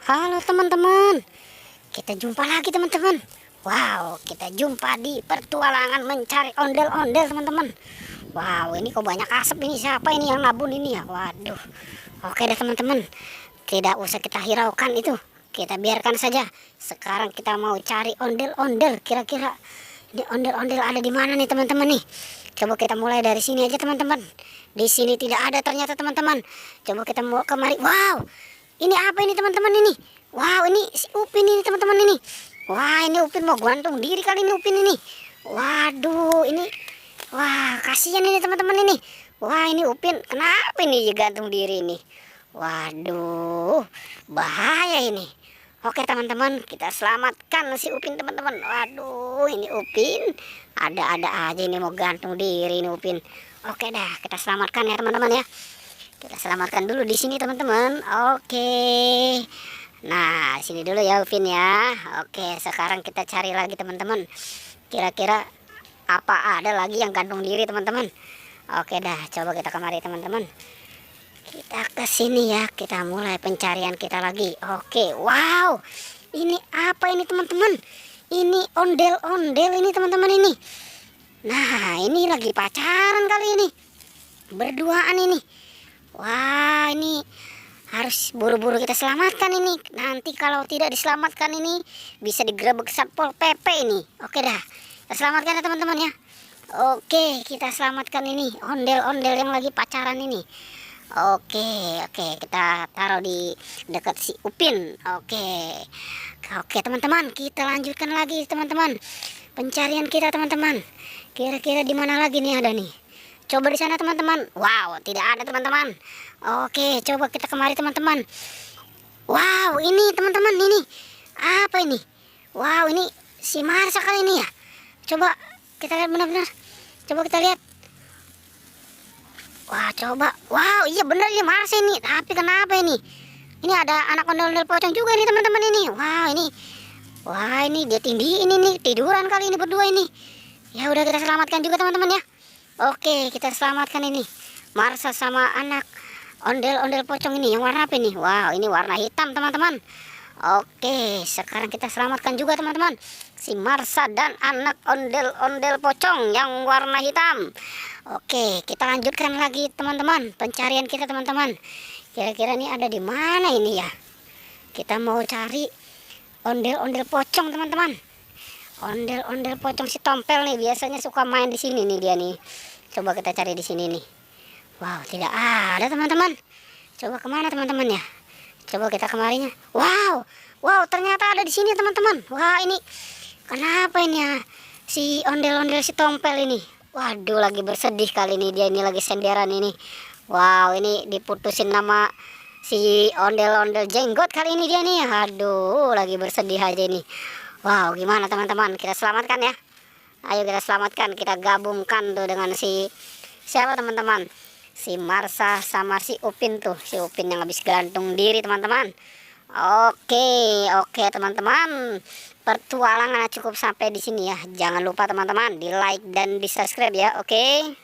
Halo teman-teman, kita jumpa lagi teman-teman. Wow, kita jumpa di pertualangan mencari ondel-ondel teman-teman. Wow, ini kok banyak asap ini, siapa ini yang nabun ini ya? Waduh, oke deh teman-teman, tidak usah kita hiraukan itu, kita biarkan saja. Sekarang kita mau cari ondel-ondel, kira-kira ini ondel-ondel ada di mana nih teman-teman nih. Coba kita mulai dari sini aja teman-teman. Di sini tidak ada ternyata teman-teman. Coba kita mau kemari. Wow, ini apa ini teman-teman ini? Wow, ini si Upin ini teman-teman ini. Wah, ini Upin mau gantung diri kali ini Upin ini. Waduh, ini. Wah, kasihan ini teman-teman ini. Wah, ini Upin kenapa ini gantung diri ini? Waduh, bahaya ini. Oke teman-teman, kita selamatkan si Upin teman-teman. Waduh, ini Upin ada-ada aja ini mau gantung diri ini Upin. Oke dah, kita selamatkan ya teman-teman ya. Kita selamatkan dulu di sini teman-teman. Oke. Nah, sini dulu ya Upin ya. Oke, sekarang kita cari lagi teman-teman. Kira-kira apa ada lagi yang gantung diri teman-teman? Oke dah, coba kita kemari teman-teman. Kita ke sini ya. Kita mulai pencarian kita lagi. Oke, wow. Ini apa ini teman-teman? Ini ondel-ondel ini teman-teman ini. Nah, ini lagi pacaran kali ini. Berduaan ini. Wah, ini harus buru-buru kita selamatkan ini. Nanti kalau tidak diselamatkan ini bisa digerebek Satpol PP ini. Oke dah, kita selamatkan ya teman-teman ya. Oke, kita selamatkan ini ondel-ondel yang lagi pacaran ini. Oke, kita taruh di dekat si Upin. Oke teman-teman, kita lanjutkan lagi teman-teman pencarian kita teman-teman. Kira-kira di mana lagi nih ada nih? Coba di sana teman-teman. Wow, tidak ada teman-teman. Oke, coba kita kemari teman-teman. Wow, ini teman-teman ini. Apa ini? Wow, ini si Marsa kali ini ya. Coba kita lihat benar-benar. Coba kita lihat. Wah, coba. Wow, iya benar ini Marsa ini. Tapi kenapa ini? Ini ada anak ondel-ondel pocong juga nih teman-teman ini. Wah, ini dia tinggi ini nih. Tiduran kali ini berdua ini. Ya udah kita selamatkan juga teman-teman ya. Oke, kita selamatkan ini Marsa sama anak ondel-ondel pocong ini. Yang warna apa ini? Wow, ini warna hitam teman-teman. Oke, sekarang kita selamatkan juga teman-teman si Marsa dan anak ondel-ondel pocong yang warna hitam. Oke, kita lanjutkan lagi teman-teman pencarian kita teman-teman. Kira-kira ini ada di mana ini ya? Kita mau cari ondel-ondel pocong teman-teman. Ondel-ondel pocong si Tompel nih biasanya suka main di sini nih dia nih. Coba kita cari di sini nih. Wow, tidak ada teman-teman. Coba kemana teman-teman ya? Coba kita kemarinya. Wow, ternyata ada di sini teman-teman. Wah, ini kenapa ini ya? Si ondel-ondel si Tompel ini. Waduh, lagi bersedih kali ini dia ini lagi senderan ini. Wow, ini diputusin nama si ondel-ondel jenggot kali ini dia nih. Aduh, lagi bersedih aja ini. Wow, gimana teman-teman? Kita selamatkan ya. Ayo kita selamatkan. Kita gabungkan tuh dengan si siapa teman-teman? Si Marsa sama si Upin tuh. Si Upin yang habis gantung diri teman-teman. Oke teman-teman. Pertualangan cukup sampai di sini ya. Jangan lupa teman-teman di like dan di subscribe ya. Oke.